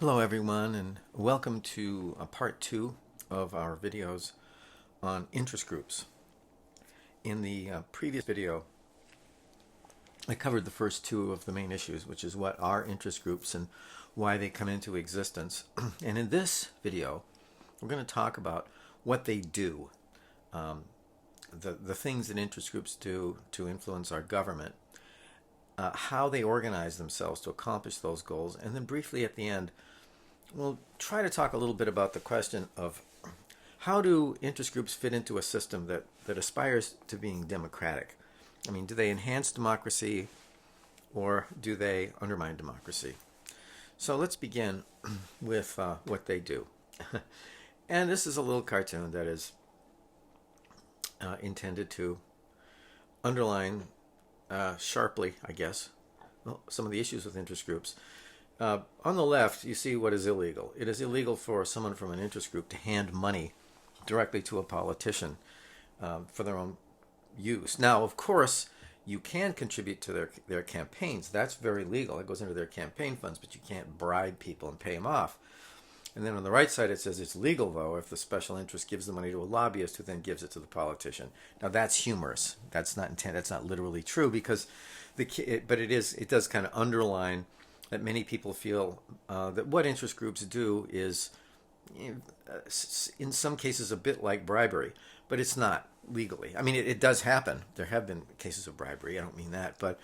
Hello everyone, and welcome to part 2 of our videos on interest groups. In the previous video, I covered the first two of the main issues, which is what are interest groups and why they come into existence. And in this video, we're going to talk about what they do, the things that interest groups do to influence our government, how they organize themselves to accomplish those goals, and then briefly at the end, we'll try to talk a little bit about the question of how do interest groups fit into a system that aspires to being democratic. I mean, do they enhance democracy or do they undermine democracy? So let's begin with what they do. And this is a little cartoon that is intended to underline sharply, I guess, some of the issues with interest groups. On the left, you see what is illegal. It is illegal for someone from an interest group to hand money directly to a politician for their own use. Now, of course, you can contribute to their campaigns. That's very legal. It goes into their campaign funds, but you can't bribe people and pay them off. And then on the right side, it says it's legal, though, if the special interest gives the money to a lobbyist who then gives it to the politician. Now, that's humorous. That's not literally true, because it does kind of underline that many people feel that what interest groups do is, in some cases, a bit like bribery, but it's not legally. I mean, it does happen. There have been cases of bribery. I don't mean that, but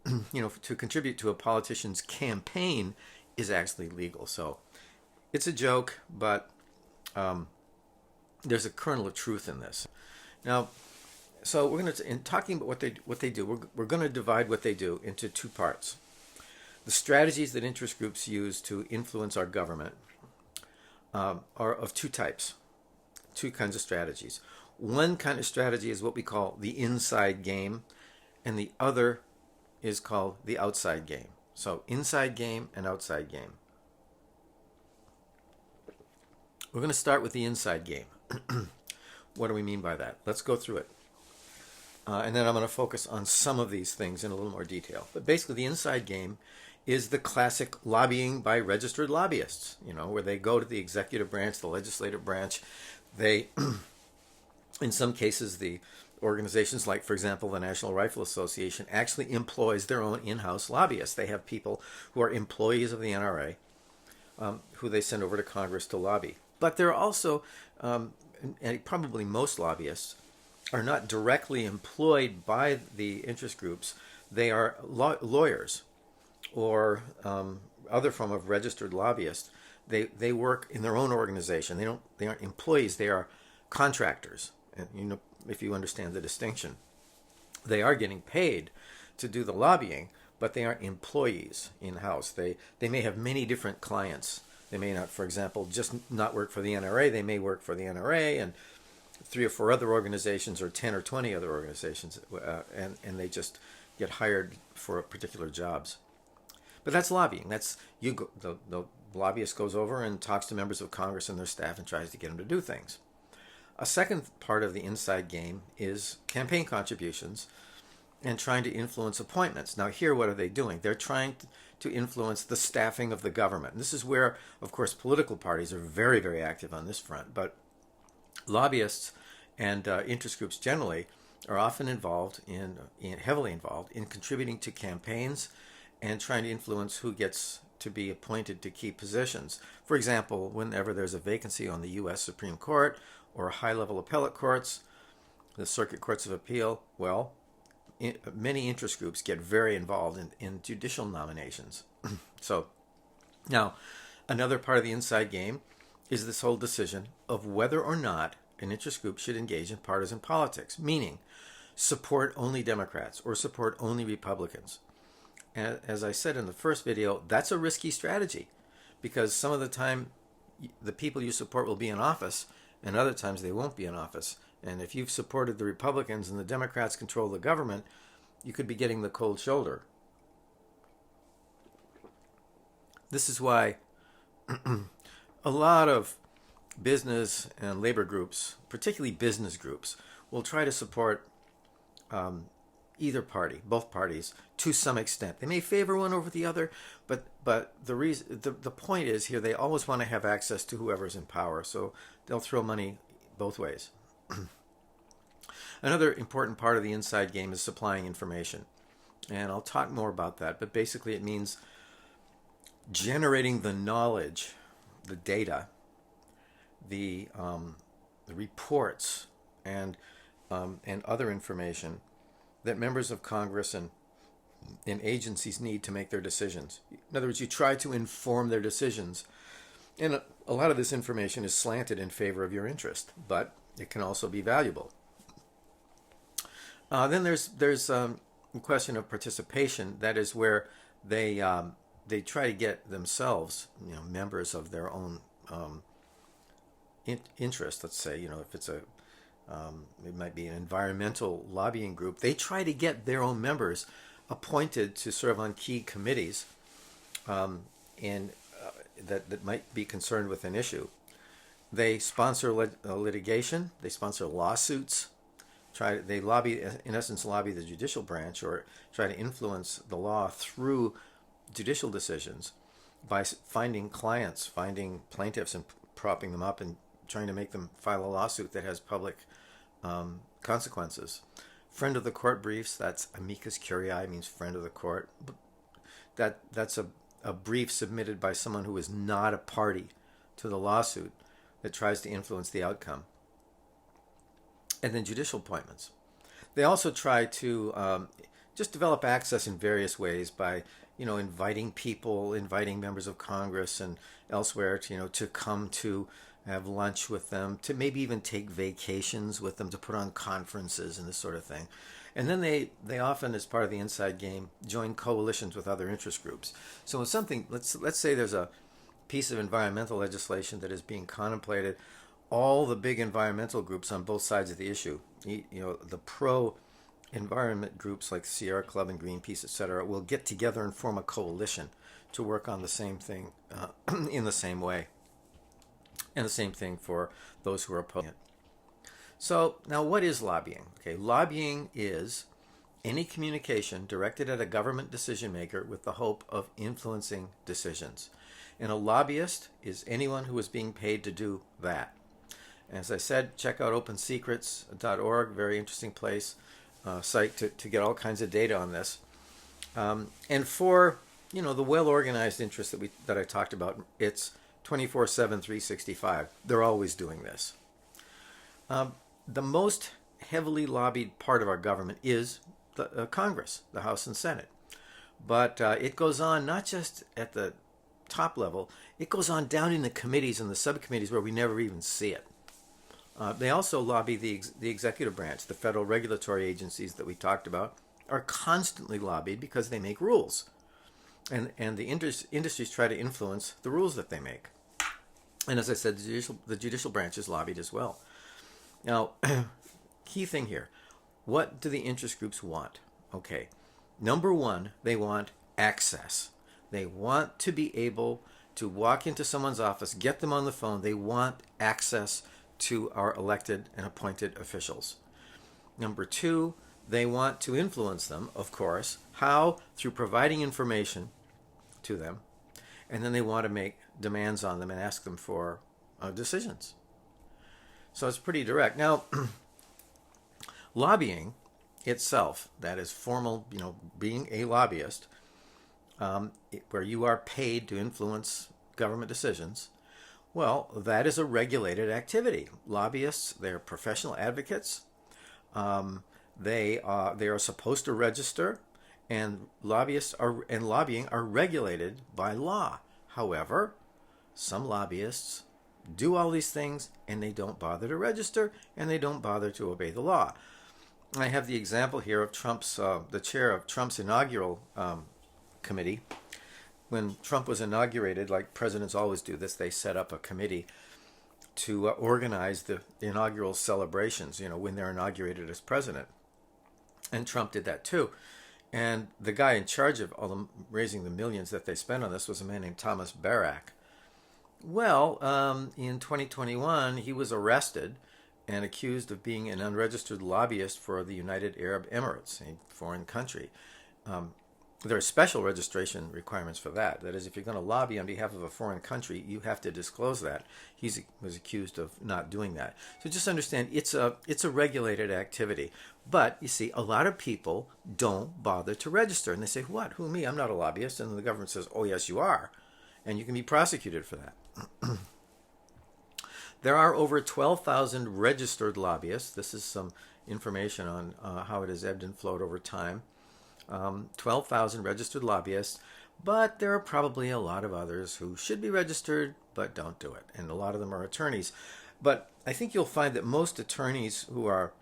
to contribute to a politician's campaign is actually legal. So it's a joke, but there's a kernel of truth in this. Now, so we're going to, in talking about what they do, we're going to divide what they do into two parts. The strategies that interest groups use to influence our government are of two types, two kinds of strategies. One kind of strategy is what we call the inside game, and the other is called the outside game. So inside game and outside game. We're going to start with the inside game. What do we mean by that? Let's go through it. And then I'm going to focus on some of these things in a little more detail. But basically, the inside game is the classic lobbying by registered lobbyists, where they go to the executive branch, the legislative branch. They, in some cases, the organizations like, for example, the National Rifle Association actually employs their own in-house lobbyists. They have people who are employees of the NRA who they send over to Congress to lobby. But there are also, and probably most lobbyists, are not directly employed by the interest groups. They are lawyers or other form of registered lobbyists. They work in their own organization. They aren't employees. They are contractors. And if you understand the distinction, they are getting paid to do the lobbying, but they aren't employees in-house. They may have many different clients. They may not, for example, just not work for the NRA. They may work for the NRA and 3 or 4 other organizations, or 10 or 20 other organizations, and they just get hired for particular jobs. But that's lobbying. The lobbyist goes over and talks to members of Congress and their staff and tries to get them to do things. A second part of the inside game is campaign contributions and trying to influence appointments. Now here, what are they doing? They're trying to influence the staffing of the government. And this is where, of course, political parties are very, very active on this front. But lobbyists and interest groups generally are often heavily involved in contributing to campaigns and trying to influence who gets to be appointed to key positions. For example, whenever there's a vacancy on the U.S. Supreme Court or high-level appellate courts, the circuit courts of appeal, many interest groups get very involved in judicial nominations. So now, another part of the inside game is this whole decision of whether or not an interest group should engage in partisan politics, meaning support only Democrats or support only Republicans. And as I said in the first video, that's a risky strategy, because some of the time the people you support will be in office and other times they won't be in office. And if you've supported the Republicans and the Democrats control the government, you could be getting the cold shoulder. This is why a lot of business and labor groups, particularly business groups, will try to support either party, both parties, to some extent. They may favor one over the other, but the point is here they always want to have access to whoever's in power, so they'll throw money both ways. Another important part of the inside game is supplying information, and I'll talk more about that, but basically it means generating the knowledge, the data, the reports, and other information that members of Congress and agencies need to make their decisions. In other words, you try to inform their decisions, and a lot of this information is slanted in favor of your interest, but it can also be valuable. Then there's a question of participation. That is where they try to get themselves, members of their own interest. Let's say, if it's it might be an environmental lobbying group. They try to get their own members appointed to serve on key committees, and that might be concerned with an issue. They sponsor litigation. They sponsor lawsuits. They lobby, in essence, lobby the judicial branch, or try to influence the law through judicial decisions by finding clients, finding plaintiffs, and propping them up and trying to make them file a lawsuit that has public consequences. Friend of the court briefs, that's amicus curiae, means friend of the court. That's a brief submitted by someone who is not a party to the lawsuit that tries to influence the outcome. And then judicial appointments. They also try to just develop access in various ways by, inviting members of Congress and elsewhere to come to have lunch with them, to maybe even take vacations with them, to put on conferences and this sort of thing. And then they often, as part of the inside game, join coalitions with other interest groups. So when something, let's say there's a piece of environmental legislation that is being contemplated, all the big environmental groups on both sides of the issue, the pro-environment groups like Sierra Club and Greenpeace, etc., will get together and form a coalition to work on the same thing in the same way. And the same thing for those who are opposing it. So now what is lobbying? Okay, lobbying is any communication directed at a government decision maker with the hope of influencing decisions. And a lobbyist is anyone who is being paid to do that. As I said, check out opensecrets.org, very interesting site to get all kinds of data on this. And for the well-organized interests that I talked about, it's 24/7, 365. They're always doing this. The most heavily lobbied part of our government is the Congress, the House and Senate. But it goes on not just at the top level, it goes on down in the committees and the subcommittees where we never even see it. They also lobby the executive branch. The federal regulatory agencies that we talked about are constantly lobbied because they make rules. And the industries try to influence the rules that they make. And as I said, the judicial branch is lobbied as well. Now, key thing here, what do the interest groups want? Okay, number one, they want access. They want to be able to walk into someone's office, get them on the phone. They want access to our elected and appointed officials. Number two, they want to influence them, of course. How? Through providing information to them. And then they want to make demands on them and ask them for decisions. So it's pretty direct. Now, lobbying itself, that is formal, being a lobbyist, where you are paid to influence government decisions, well, that is a regulated activity. Lobbyists, they're professional advocates. They are supposed to register, and lobbying are regulated by law. However, some lobbyists do all these things, and they don't bother to register, and they don't bother to obey the law. I have the example here of the chair of Trump's inaugural committee. When Trump was inaugurated, like presidents always do this, they set up a committee to organize the inaugural celebrations, when they're inaugurated as president. And Trump did that too. And the guy in charge of raising the millions that they spent on this was a man named Thomas Barrack. Well, in 2021, he was arrested and accused of being an unregistered lobbyist for the United Arab Emirates, a foreign country. There are special registration requirements for that. That is, if you're going to lobby on behalf of a foreign country, you have to disclose that. He was accused of not doing that. So just understand, it's a regulated activity. But, you see, a lot of people don't bother to register. And they say, what? Who, me? I'm not a lobbyist. And the government says, oh, yes, you are. And you can be prosecuted for that. There are over 12,000 registered lobbyists. This is some information on how it has ebbed and flowed over time. 12,000 registered lobbyists, but there are probably a lot of others who should be registered but don't do it, and a lot of them are attorneys. But I think you'll find that most attorneys who are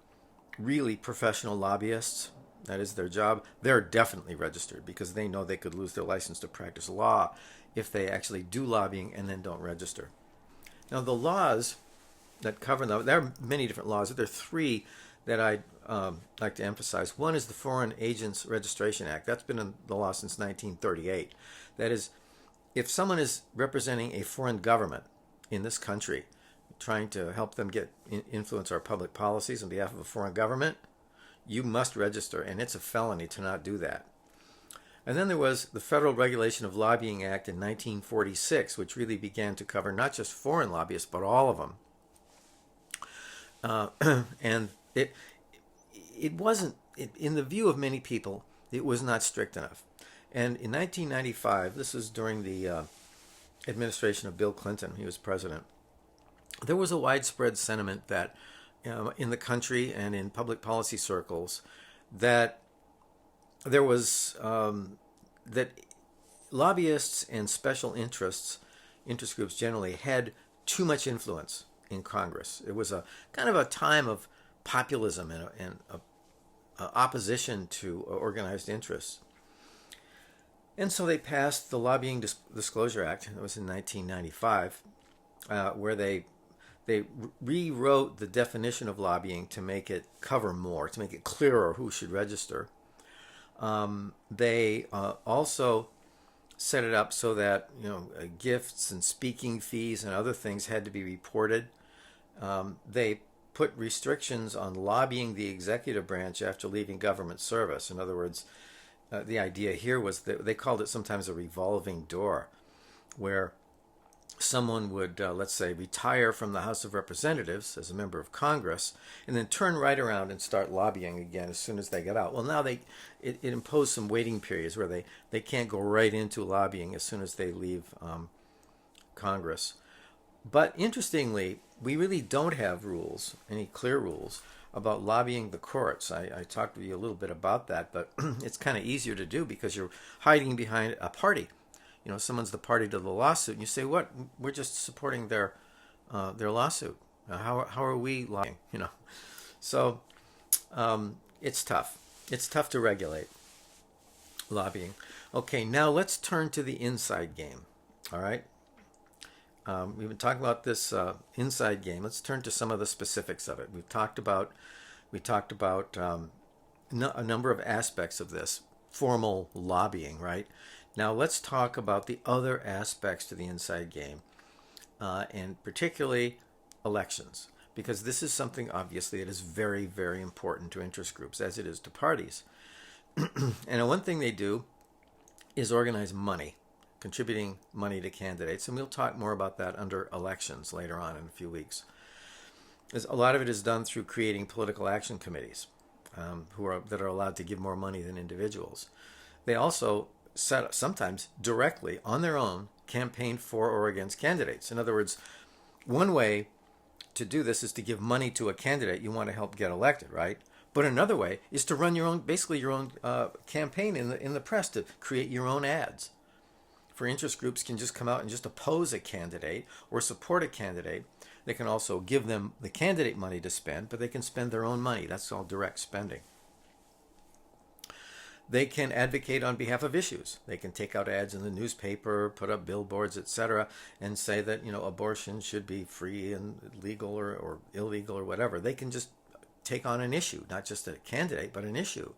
really professional lobbyists, that is their job, they're definitely registered because they know they could lose their license to practice law if they actually do lobbying and then don't register. Now the laws that cover them, there are many different laws, but there are three that I'd like to emphasize. One is the Foreign Agents Registration Act. That's been in the law since 1938. That is, if someone is representing a foreign government in this country, trying to help them influence our public policies on behalf of a foreign government, you must register, and it's a felony to not do that. And then there was the Federal Regulation of Lobbying Act in 1946, which really began to cover not just foreign lobbyists, but all of them. And it wasn't, in the view of many people, it was not strict enough. And in 1995, this was during the administration of Bill Clinton, he was president, there was a widespread sentiment that in the country and in public policy circles that there was, that lobbyists and special interest groups generally had too much influence in Congress. It was a kind of a time of populism and opposition to organized interests. And so they passed the Lobbying Disclosure Act. It was in 1995, where they rewrote the definition of lobbying to make it cover more, to make it clearer who should register. They also set it up so that gifts and speaking fees and other things had to be reported. They put restrictions on lobbying the executive branch after leaving government service. In other words, the idea here was that they called it sometimes a revolving door, where someone would, let's say, retire from the House of Representatives as a member of Congress and then turn right around and start lobbying again as soon as they get out. Well, now it imposed some waiting periods where they can't go right into lobbying as soon as they leave Congress. But interestingly, we really don't have rules, any clear rules, about lobbying the courts. I talked to you a little bit about that, but it's kind of easier to do because you're hiding behind a party. Someone's the party to the lawsuit, and you say, "What? We're just supporting their lawsuit. How are we lobbying?" So it's tough. It's tough to regulate lobbying. Okay, now let's turn to the inside game. All right. We've been talking about this inside game. Let's turn to some of the specifics of it. We talked about a number of aspects of this formal lobbying, right? Now let's talk about the other aspects to the inside game, and particularly elections, because this is something obviously that is very, very important to interest groups, as it is to parties. And one thing they do is organize money, contributing money to candidates, and we'll talk more about that under elections later on in a few weeks. A lot of it is done through creating political action committees that are allowed to give more money than individuals. They also set up, sometimes directly on their own, campaign for or against candidates. In other words, one way to do this is to give money to a candidate you want to help get elected, right? But another way is to run your own campaign in the press, to create your own ads. For interest groups can just come out and just oppose a candidate or support a candidate. They can also give them the candidate money to spend, but they can spend their own money. That's all direct spending. They can advocate on behalf of issues. They can take out ads in the newspaper, put up billboards, etc., and say that abortion should be free and legal or illegal or whatever. They can just take on an issue, not just a candidate, but an issue.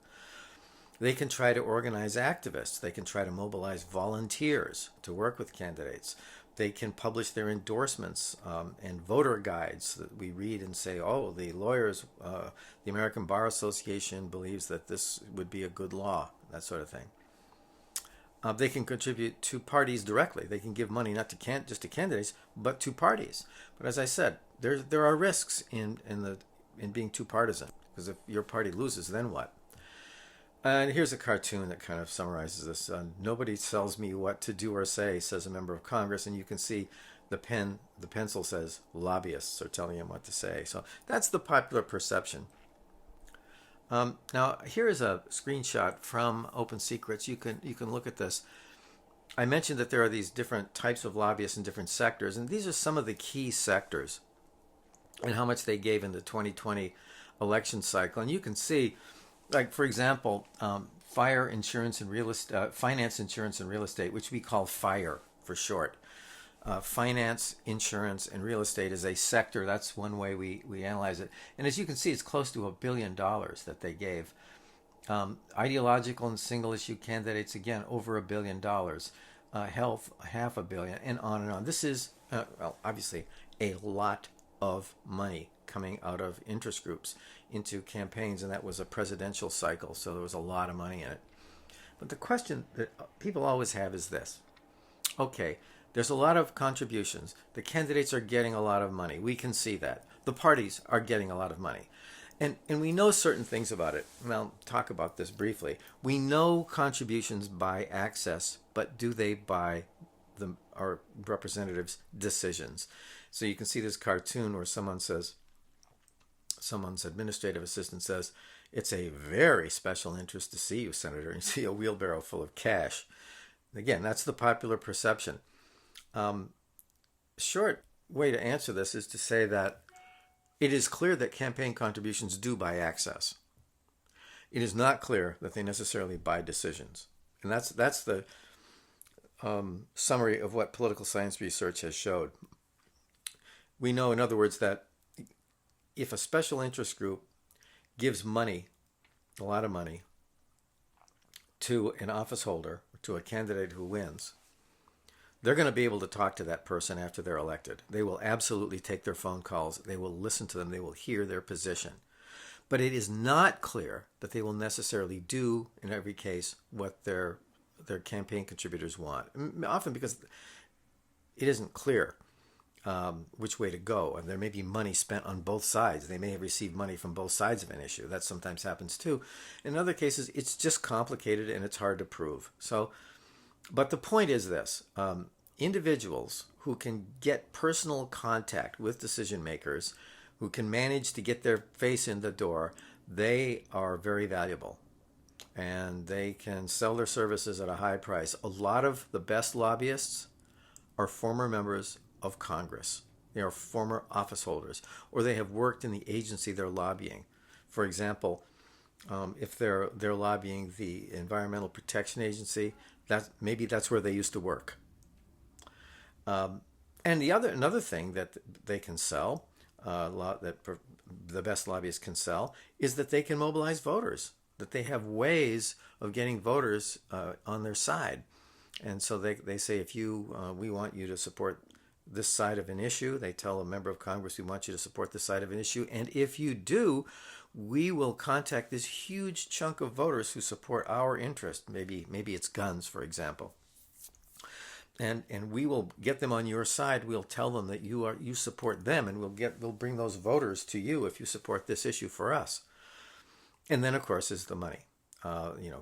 They can try to organize activists. They can try to mobilize volunteers to work with candidates. They can publish their endorsements and voter guides that we read and say, oh, the lawyers, the American Bar Association believes that this would be a good law, that sort of thing. They can contribute to parties directly. They can give money not to just to candidates, but to parties. But as I said, there are risks in being too partisan, because if your party loses, then what? And here's a cartoon that kind of summarizes this. Nobody tells me what to do or say, says a member of Congress, and you can see the pencil says lobbyists are telling him what to say. So that's the popular perception. Now here is a screenshot from Open Secrets. You can look at this. I mentioned that there are these different types of lobbyists in different sectors, and these are some of the key sectors and how much they gave in the 2020 election cycle. And you can see, like, for example, fire insurance and real estate, finance insurance and real estate, which we call FIRE for short. Finance, insurance, and real estate is a sector. That's one way we analyze it. And as you can see, it's close to $1 billion that they gave. Ideological and single issue candidates, again, over $1 billion. Health, $500 million, and on and on. This is, well, obviously, a lot of money coming out of interest groups into campaigns, and that was a presidential cycle, so there was a lot of money in it. But the question that people always have is this. Okay, there's a lot of contributions. The candidates are getting a lot of money. We can see that. The parties are getting a lot of money. And we know certain things about it. And I'll talk about this briefly. We know contributions buy access, but do they buy our representatives' decisions? So you can see this cartoon where someone's administrative assistant says, "It's a very special interest to see you, Senator." And you see a wheelbarrow full of cash. Again, that's the popular perception. Short way to answer this is to say that it is clear that campaign contributions do buy access. It is not clear that they necessarily buy decisions. And that's the summary of what political science research has showed. We know, in other words, that if a special interest group gives money, a lot of money, to an office holder, to a candidate who wins, they're going to be able to talk to that person after they're elected. They will absolutely take their phone calls. They will listen to them. They will hear their position. But it is not clear that they will necessarily do, in every case, what their campaign contributors want. Often because it isn't clear which way to go. And there may be money spent on both sides. They may have received money from both sides of an issue. That sometimes happens too. In other cases, it's just complicated and it's hard to prove. But the point is this. Individuals who can get personal contact with decision makers, who can manage to get their face in the door, they are very valuable. And they can sell their services at a high price. A lot of the best lobbyists are former members of Congress. They are former office holders, or they have worked in the agency they're lobbying. For example, if they're lobbying the Environmental Protection Agency, that's where they used to work. And another thing that they can sell, that the best lobbyists can sell, is that they can mobilize voters. That they have ways of getting voters on their side, and so they say, if we want you to support this side of an issue, they tell a member of Congress, we want you to support this side of an issue, and if you do, we will contact this huge chunk of voters who support our interest. Maybe it's guns, for example. And we will get them on your side. We'll tell them that you support them, and we'll bring those voters to you if you support this issue for us. And then, of course, is the money.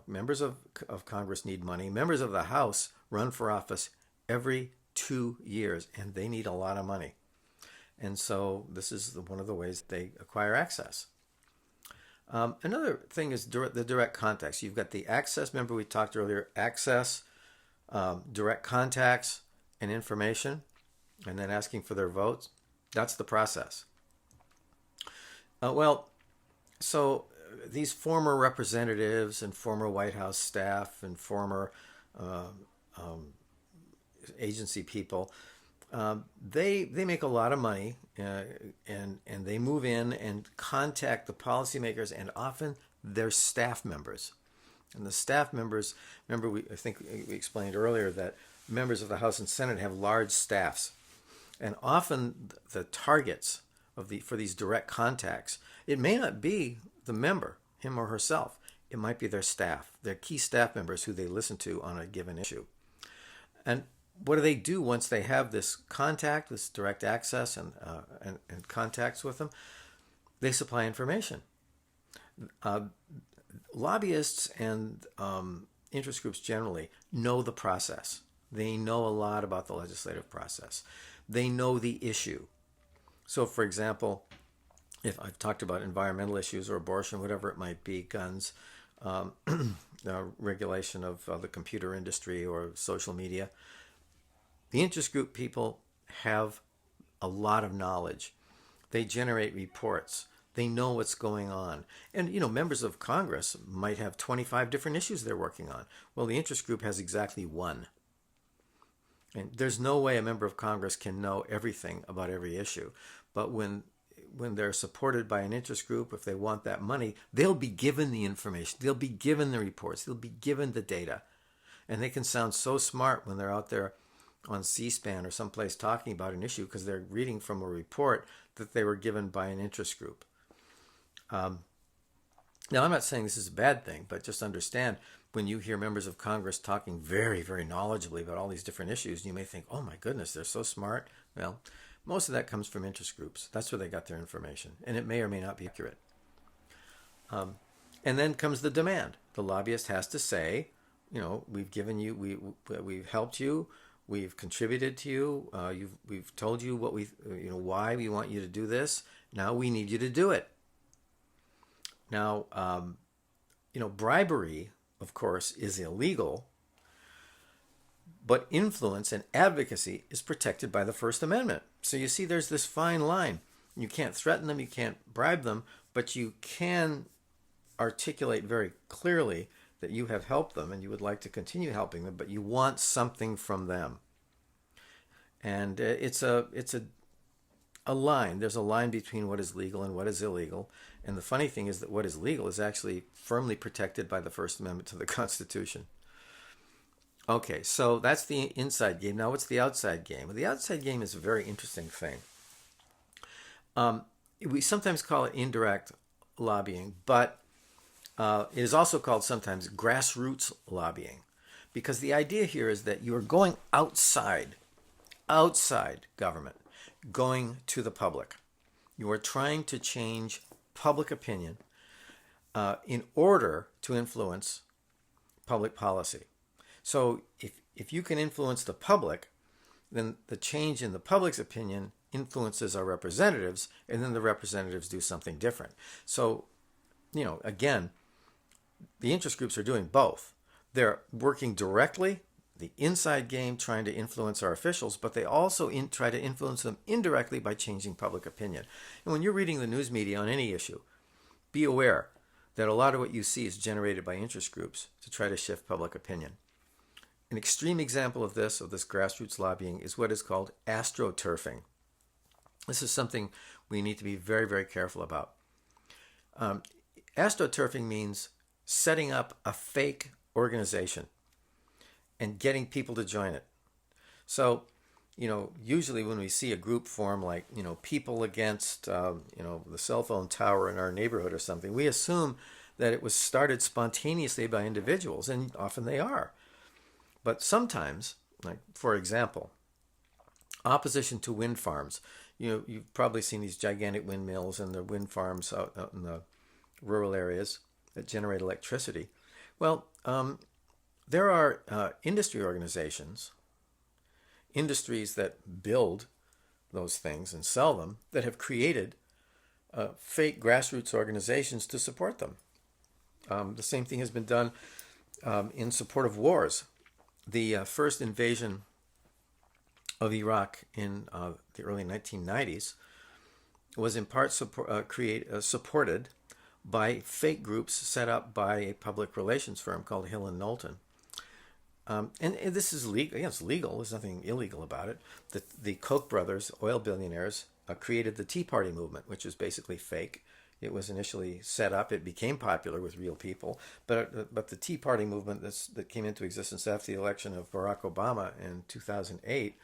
Members of Congress need money. Members of the House run for office every 2 years, and they need a lot of money. And so this is one of the ways they acquire access. Another thing is the direct contacts. You've got the access. Remember we talked earlier, access, direct contacts and information, and then asking for their votes. That's the process. So these former representatives and former White House staff and former agency people, they make a lot of money, and they move in and contact the policymakers and often their staff members. And the staff members, remember, I think we explained earlier that members of the House and Senate have large staffs. And often the targets for these direct contacts, it may not be the member, him or herself. It might be their staff, their key staff members who they listen to on a given issue. And what do they do once they have this contact, this direct access and contacts with them? They supply information. Lobbyists and interest groups generally know the process. They know a lot about the legislative process. They know the issue. So, for example, if I've talked about environmental issues or abortion, whatever it might be, guns, regulation of the computer industry or social media, the interest group people have a lot of knowledge. They generate reports. They know what's going on. And, members of Congress might have 25 different issues they're working on. Well, the interest group has exactly one. And there's no way a member of Congress can know everything about every issue. But when they're supported by an interest group, if they want that money, they'll be given the information. They'll be given the reports. They'll be given the data. And they can sound so smart when they're out there on C-SPAN or someplace talking about an issue because they're reading from a report that they were given by an interest group. Now, I'm not saying this is a bad thing, but just understand when you hear members of Congress talking very, very knowledgeably about all these different issues, you may think, oh my goodness, they're so smart. Well, most of that comes from interest groups. That's where they got their information, and it may or may not be accurate. And then comes the demand. The lobbyist has to say, we've given you, we've helped you, we've contributed to you, we've told you what why we want you to do this. Now we need you to do it. Now, bribery, of course, is illegal, but influence and advocacy is protected by the First Amendment. So you see, there's this fine line. You can't threaten them, you can't bribe them, but you can articulate very clearly that you have helped them and you would like to continue helping them, but you want something from them. And it's a line. There's a line between what is legal and what is illegal. And the funny thing is that what is legal is actually firmly protected by the First Amendment to the Constitution. Okay, so that's the inside game. Now, what's the outside game? Well, the outside game is a very interesting thing. We sometimes call it indirect lobbying, but it is also called sometimes grassroots lobbying, because the idea here is that you are going outside government, going to the public. You are trying to change public opinion in order to influence public policy. So if you can influence the public, then the change in the public's opinion influences our representatives, and then the representatives do something different. So, again, the interest groups are doing both. They're working directly, the inside game, trying to influence our officials, but they also try to influence them indirectly by changing public opinion. And when you're reading the news media on any issue, be aware that a lot of what you see is generated by interest groups to try to shift public opinion. An extreme example of this grassroots lobbying, is what is called astroturfing. This is something we need to be very, very careful about. Astroturfing means setting up a fake organization and getting people to join it. So, usually when we see a group form like, people against, the cell phone tower in our neighborhood or something, we assume that it was started spontaneously by individuals, and often they are. But sometimes, like for example, opposition to wind farms. You've probably seen these gigantic windmills and the wind farms out in the rural areas that generate electricity. Well, there are industry organizations, industries that build those things and sell them, that have created fake grassroots organizations to support them. The same thing has been done in support of wars. The first invasion of Iraq in the early 1990s was in part supported by fake groups set up by a public relations firm called Hill and Knowlton. And this is legal. Yeah, it's legal. There's nothing illegal about it. The Koch brothers, oil billionaires, created the Tea Party movement, which is basically fake. it was initially set up. It became popular with real people, but the Tea Party movement that came into existence after the election of Barack Obama in 2008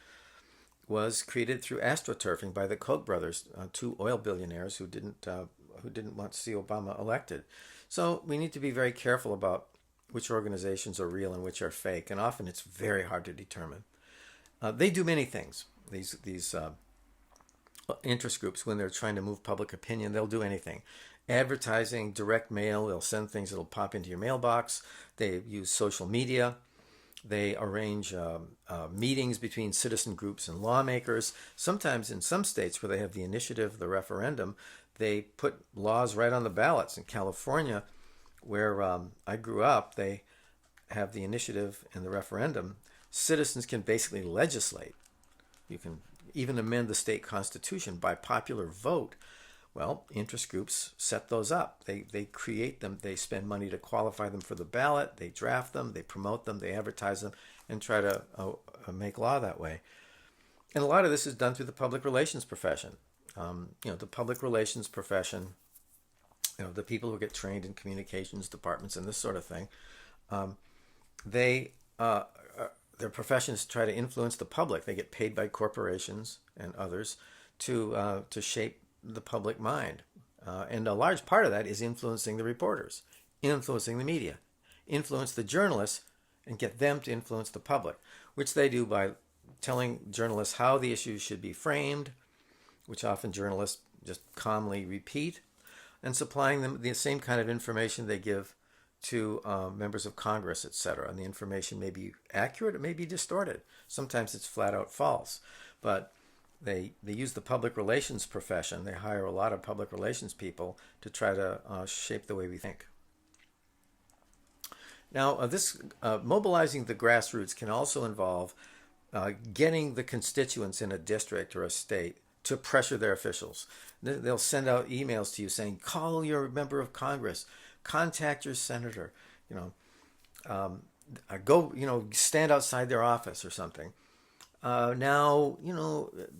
was created through astroturfing by the Koch brothers, two oil billionaires who didn't want to see Obama elected. So we need to be very careful about which organizations are real and which are fake, and often it's very hard to determine. They do many things. These interest groups, when they're trying to move public opinion, they'll do anything. Advertising, direct mail, they'll send things that'll pop into your mailbox. They use social media. They arrange meetings between citizen groups and lawmakers. Sometimes in some states where they have the initiative, the referendum, they put laws right on the ballots. In California, where I grew up, they have the initiative and the referendum. Citizens can basically legislate. You can even amend the state constitution by popular vote. Well, interest groups set those up. They create them. They spend money to qualify them for the ballot. They draft them. They promote them. They advertise them and try to make law that way. And a lot of this is done through the public relations profession. The public relations profession, the people who get trained in communications departments and this sort of thing, their profession is to try to influence the public. They get paid by corporations and others to shape the public mind. And a large part of that is influencing the reporters, influencing the media, influence the journalists, and get them to influence the public, which they do by telling journalists how the issues should be framed, which often journalists just calmly repeat, and supplying them the same kind of information they give to members of Congress, etc. And the information may be accurate, it may be distorted. Sometimes it's flat out false. But they use the public relations profession. They hire a lot of public relations people to try to shape the way we think. Now, this mobilizing the grassroots can also involve getting the constituents in a district or a state to pressure their officials. They'll send out emails to you saying, call your member of Congress, contact your senator, go, stand outside their office or something. Now,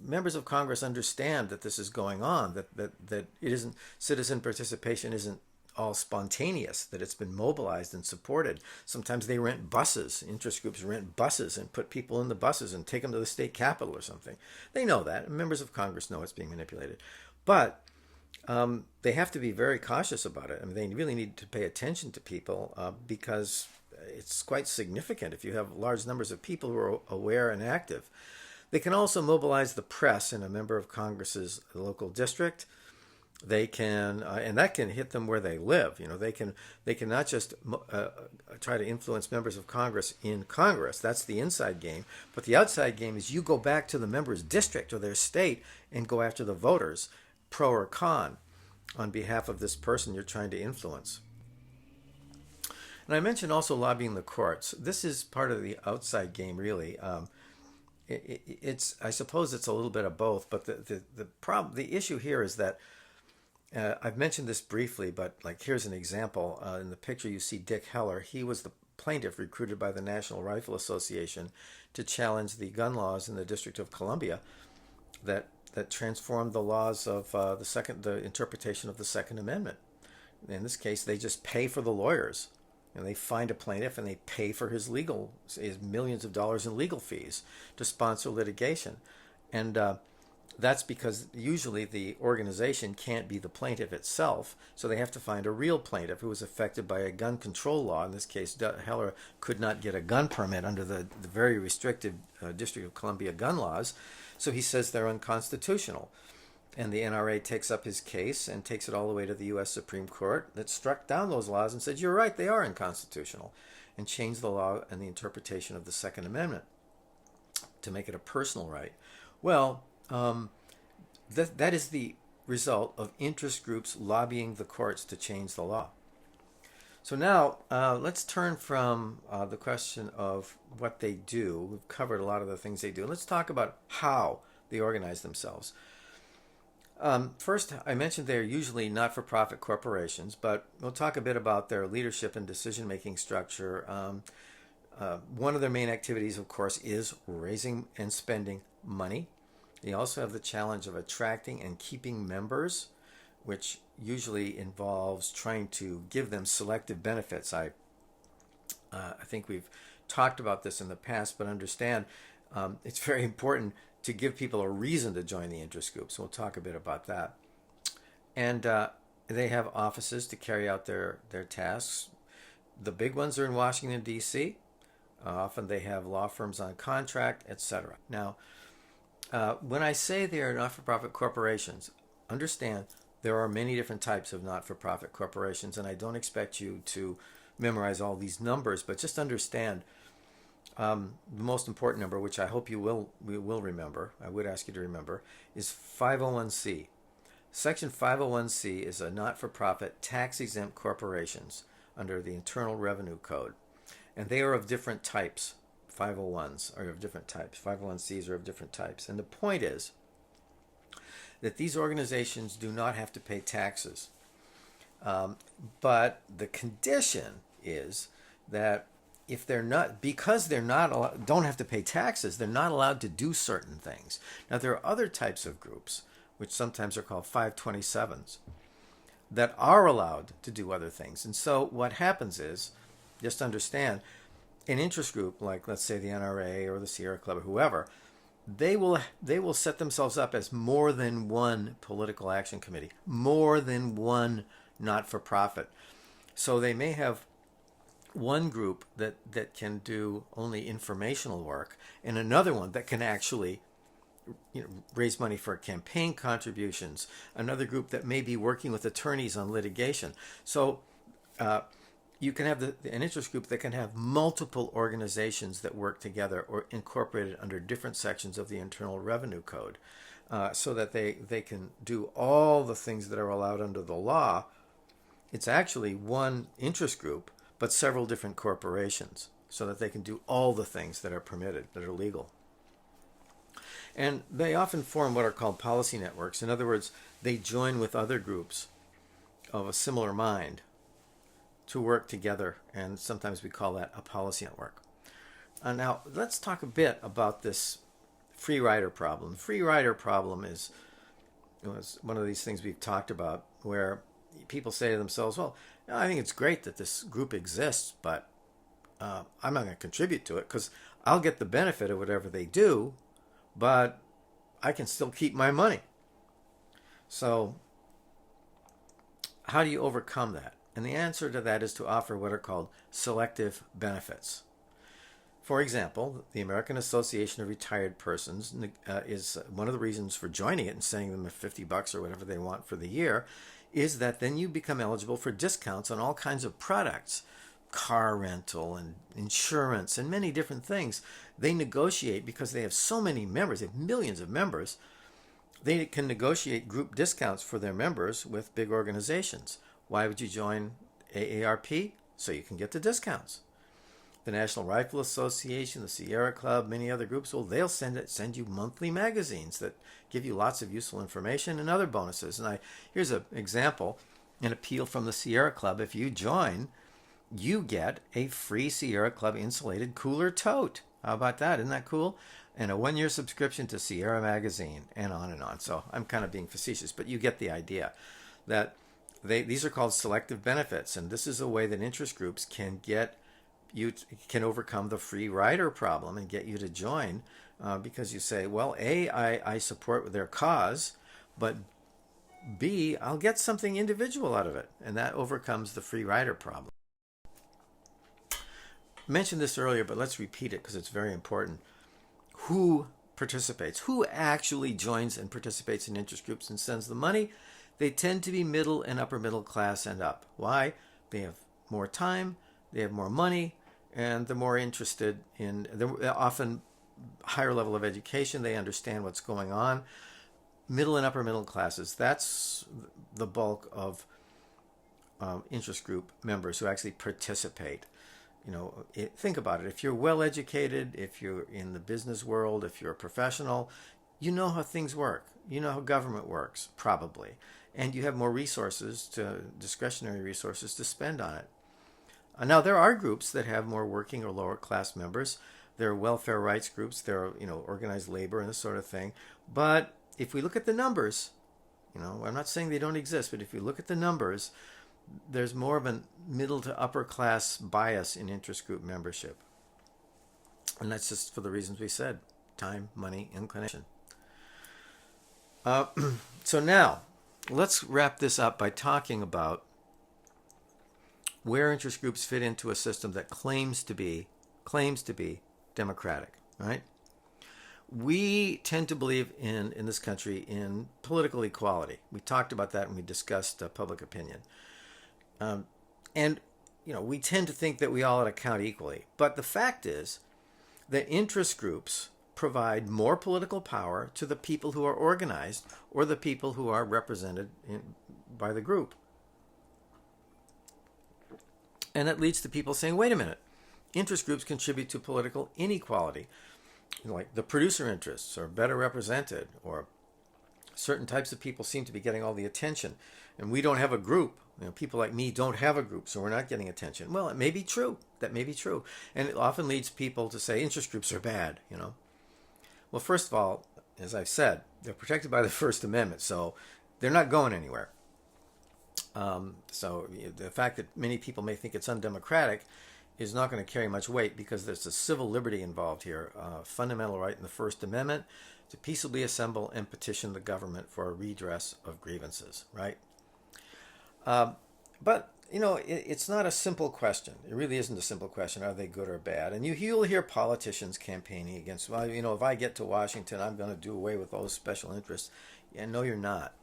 members of Congress understand that this is going on, that it isn't, citizen participation isn't all spontaneous, that it's been mobilized and supported. Sometimes they rent buses, interest groups rent buses and put people in the buses and take them to the state capitol or something. They know that. Members of Congress know it's being manipulated. But they have to be very cautious about it. I mean, they really need to pay attention to people because it's quite significant if you have large numbers of people who are aware and active. They can also mobilize the press in a member of Congress's local district. They can, and that can hit them where they live. They can not just try to influence members of Congress in Congress. That's the inside game. But the outside game is you go back to the member's district or their state and go after the voters, pro or con, on behalf of this person you're trying to influence. And I mentioned also lobbying the courts. This is part of the outside game, really. I suppose it's a little bit of both, but the issue here is that I've mentioned this briefly, but here's an example. In the picture you see Dick Heller. He was the plaintiff recruited by the National Rifle Association to challenge the gun laws in the District of Columbia that transformed the laws of the interpretation of the Second Amendment. In this case, they just pay for the lawyers. They find a plaintiff and they pay for his millions of dollars in legal fees to sponsor litigation. And that's because usually the organization can't be the plaintiff itself, so they have to find a real plaintiff who was affected by a gun control law. In this case, Heller could not get a gun permit under the very restrictive District of Columbia gun laws, so he says they're unconstitutional. And the NRA takes up his case and takes it all the way to the U.S. Supreme Court that struck down those laws and said, you're right, they are unconstitutional, and changed the law and the interpretation of the Second Amendment to make it a personal right. Well, that is the result of interest groups lobbying the courts to change the law. So now let's turn from the question of what they do. We've covered a lot of the things they do. Let's talk about how they organize themselves. First, I mentioned they're usually not-for-profit corporations, but we'll talk a bit about their leadership and decision-making structure. One of their main activities, of course, is raising and spending money. They also have the challenge of attracting and keeping members, which usually involves trying to give them selective benefits. I think we've talked about this in the past, but understand it's very important to give people a reason to join the interest groups. We'll talk a bit about that. And they have offices to carry out their tasks. The big ones are in Washington, D.C. Often they have law firms on contract, etc. Now, when I say they are not-for-profit corporations, understand there are many different types of not-for-profit corporations, and I don't expect you to memorize all these numbers, but just understand the most important number, which I hope you will remember, I would ask you to remember, is 501c. Section 501c is a not-for-profit tax-exempt corporations under the Internal Revenue Code. And they are of different types. 501s are of different types. 501cs are of different types. And the point is that these organizations do not have to pay taxes. But the condition is that if they're not, because they're not don't have to pay taxes, they're not allowed to do certain things. Now, there are other types of groups, which sometimes are called 527s, that are allowed to do other things. And so what happens is, just understand, an interest group like, let's say, the NRA or the Sierra Club or whoever, they will set themselves up as more than one political action committee, more than one not-for-profit. So they may have one group that can do only informational work and another one that can actually raise money for campaign contributions, another group that may be working with attorneys on litigation. So you can have an interest group that can have multiple organizations that work together or incorporated under different sections of the Internal Revenue Code, so that they can do all the things that are allowed under the law. It's actually one interest group, but several different corporations, so that they can do all the things that are permitted, that are legal. And they often form what are called policy networks. In other words, they join with other groups of a similar mind to work together, and sometimes we call that a policy network. Now, let's talk a bit about this free rider problem. The free rider problem is one of these things we've talked about, where people say to themselves, well, I think it's great that this group exists, but I'm not going to contribute to it because I'll get the benefit of whatever they do, but I can still keep my money. So how do you overcome that? And the answer to that is to offer what are called selective benefits. For example, the American Association of Retired Persons is one of the reasons for joining it and sending them $50 or whatever they want for the year, is that then you become eligible for discounts on all kinds of products, car rental and insurance and many different things. They negotiate, because they have so many members, they have millions of members, they can negotiate group discounts for their members with big organizations. Why would you join AARP? So you can get the discounts. The National Rifle Association, the Sierra Club, many other groups, well, they'll send you monthly magazines that give you lots of useful information and other bonuses. And here's an example, an appeal from the Sierra Club. If you join, you get a free Sierra Club insulated cooler tote. How about that? Isn't that cool? And a 1-year subscription to Sierra Magazine, and on and on. So I'm kind of being facetious, but you get the idea that these are called selective benefits, and this is a way that interest groups can overcome the free rider problem and get you to join, because you say, well, A, I support their cause, but B, I'll get something individual out of it, and that overcomes the free rider problem. I mentioned this earlier, but let's repeat it because it's very important. Who participates? Who actually joins and participates in interest groups and sends the money? They tend to be middle and upper middle class and up. Why? They have more time, they have more money, and they're more interested in, they're often higher level of education, they understand what's going on. Middle and upper middle classes, that's the bulk of interest group members who actually participate. Think about it. If you're well educated, if you're in the business world, if you're a professional, you know how things work. You know how government works, probably. And you have more resources, discretionary resources to spend on it. Now, there are groups that have more working or lower class members. There are welfare rights groups. There are, organized labor and this sort of thing. But if we look at the numbers, I'm not saying they don't exist, but if you look at the numbers, there's more of a middle to upper class bias in interest group membership. And that's just for the reasons we said: time, money, inclination. So now, let's wrap this up by talking about where interest groups fit into a system that claims to be democratic, right? We tend to believe in this country in political equality. We talked about that when we discussed public opinion. And we tend to think that we all ought to count equally. But the fact is that interest groups provide more political power to the people who are organized or the people who are represented by the group. And that leads to people saying, wait a minute, interest groups contribute to political inequality. Like the producer interests are better represented, or certain types of people seem to be getting all the attention, and we don't have a group. People like me don't have a group, so we're not getting attention. Well, it may be true. That may be true. And it often leads people to say interest groups are bad, Well, first of all, as I've said, they're protected by the First Amendment, so they're not going anywhere. So the fact that many people may think it's undemocratic is not going to carry much weight, because there's a civil liberty involved here, fundamental right in the First Amendment to peaceably assemble and petition the government for a redress of grievances, right? But, it's not a simple question. It really isn't a simple question. Are they good or bad? And you'll hear politicians campaigning against, well, if I get to Washington, I'm going to do away with those special interests. Yeah, no, you're not.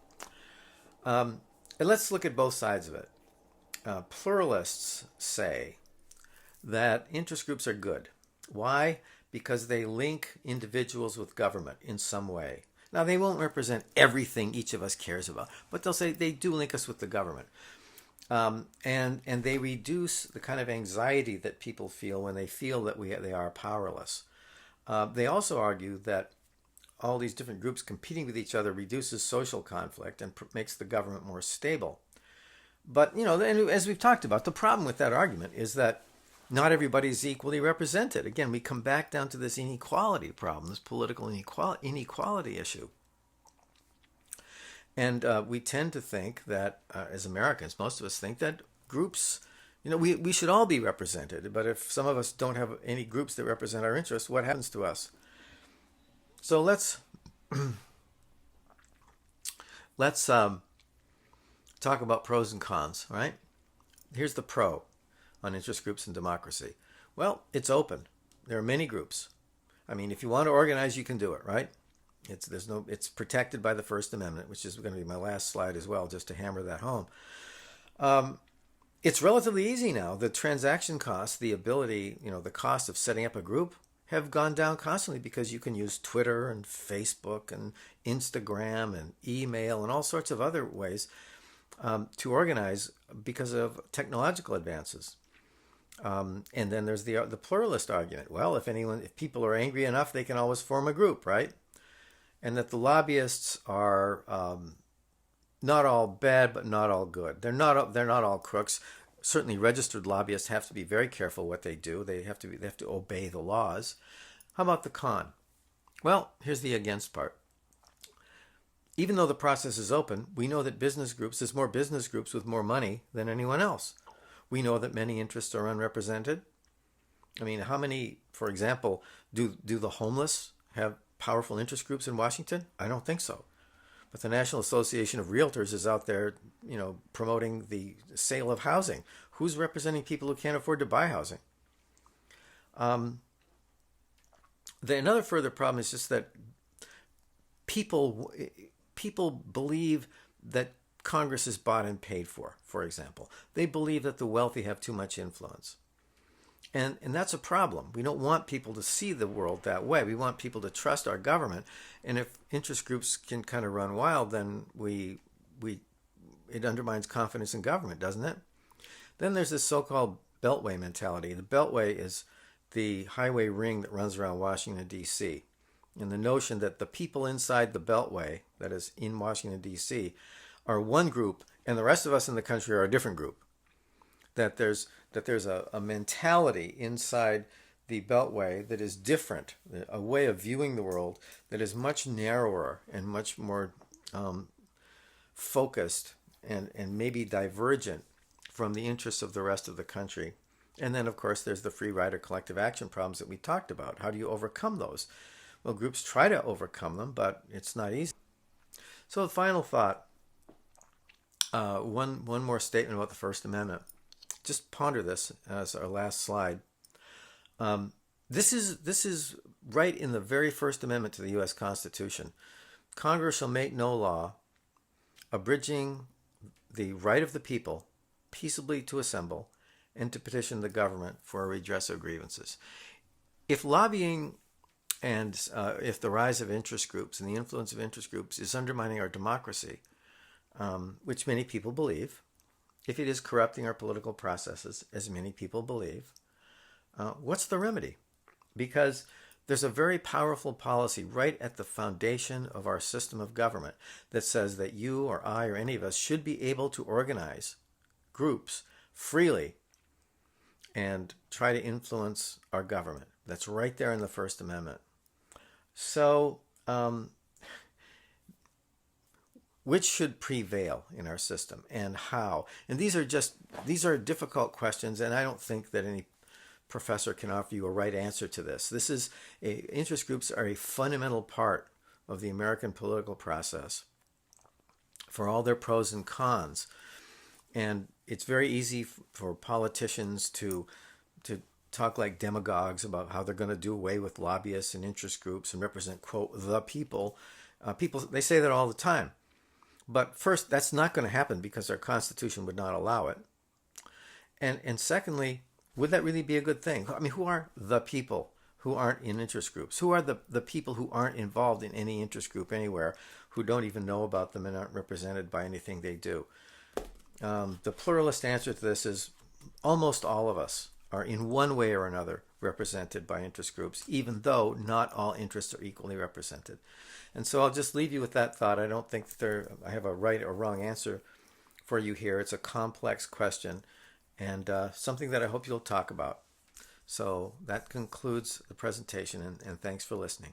And let's look at both sides of it. Pluralists say that interest groups are good. Why? Because they link individuals with government in some way. Now, they won't represent everything each of us cares about, but they'll say they do link us with the government. And they reduce the kind of anxiety that people feel when they feel that they are powerless. They also argue that all these different groups competing with each other reduces social conflict and makes the government more stable. But, as we've talked about, the problem with that argument is that not everybody is equally represented. Again, we come back down to this inequality problem, this political inequality issue. And we tend to think that, as Americans, most of us think that groups, we should all be represented. But if some of us don't have any groups that represent our interests, what happens to us? So let's talk about pros and cons, right? Here's the pro on interest groups and democracy. Well, it's open. There are many groups. I mean, if you want to organize, you can do it, right? It's protected by the First Amendment, which is going to be my last slide as well, just to hammer that home. It's relatively easy now. The transaction costs, the ability, the cost of setting up a group have gone down constantly, because you can use Twitter and Facebook and Instagram and email and all sorts of other ways to organize because of technological advances. And then there's the pluralist argument. Well, if people are angry enough, they can always form a group, right? And that the lobbyists are not all bad, but not all good. They're not all crooks. Certainly, registered lobbyists have to be very careful what they do. They have to obey the laws. How about the con? Well, here's the against part. Even though the process is open, we know that there's more business groups with more money than anyone else. We know that many interests are unrepresented. I mean, how many, for example, do the homeless have powerful interest groups in Washington? I don't think so. But the National Association of Realtors is out there, promoting the sale of housing. Who's representing people who can't afford to buy housing? Another further problem is just that people believe that Congress is bought and paid for example. They believe that the wealthy have too much influence. And that's a problem. We don't want people to see the world that way. We want people to trust our government. And if interest groups can kind of run wild, then it undermines confidence in government, doesn't it? Then there's this so-called Beltway mentality. The Beltway is the highway ring that runs around Washington, D.C. And the notion that the people inside the Beltway, that is in Washington, D.C., are one group, and the rest of us in the country are a different group. That there's a mentality inside the Beltway that is different, a way of viewing the world that is much narrower and much more focused and maybe divergent from the interests of the rest of the country. And then, of course, there's the free rider collective action problems that we talked about. How do you overcome those? Well, groups try to overcome them, but it's not easy. So the final thought, one more statement about the First Amendment. Just ponder this as our last slide. This is right in the very First Amendment to the U.S. Constitution. Congress shall make no law abridging the right of the people peaceably to assemble and to petition the government for a redress of grievances. If lobbying and if the rise of interest groups and the influence of interest groups is undermining our democracy, which many people believe, if it is corrupting our political processes, as many people believe, what's the remedy? Because there's a very powerful policy right at the foundation of our system of government that says that you or I or any of us should be able to organize groups freely and try to influence our government. That's right there in the First Amendment. So, which should prevail in our system and how? And these are difficult questions, and I don't think that any professor can offer you a right answer to this. Interest groups are a fundamental part of the American political process for all their pros and cons. And it's very easy for politicians to talk like demagogues about how they're going to do away with lobbyists and interest groups and represent, quote, the people. They say that all the time. But first, that's not going to happen because our Constitution would not allow it. And secondly, would that really be a good thing? I mean, who are the people who aren't in interest groups? Who are the people who aren't involved in any interest group anywhere, who don't even know about them and aren't represented by anything they do? The pluralist answer to this is almost all of us are in one way or another represented by interest groups, even though not all interests are equally represented. And so I'll just leave you with that thought. I don't think I have a right or wrong answer for you here. It's a complex question and something that I hope you'll talk about. So that concludes the presentation, and thanks for listening.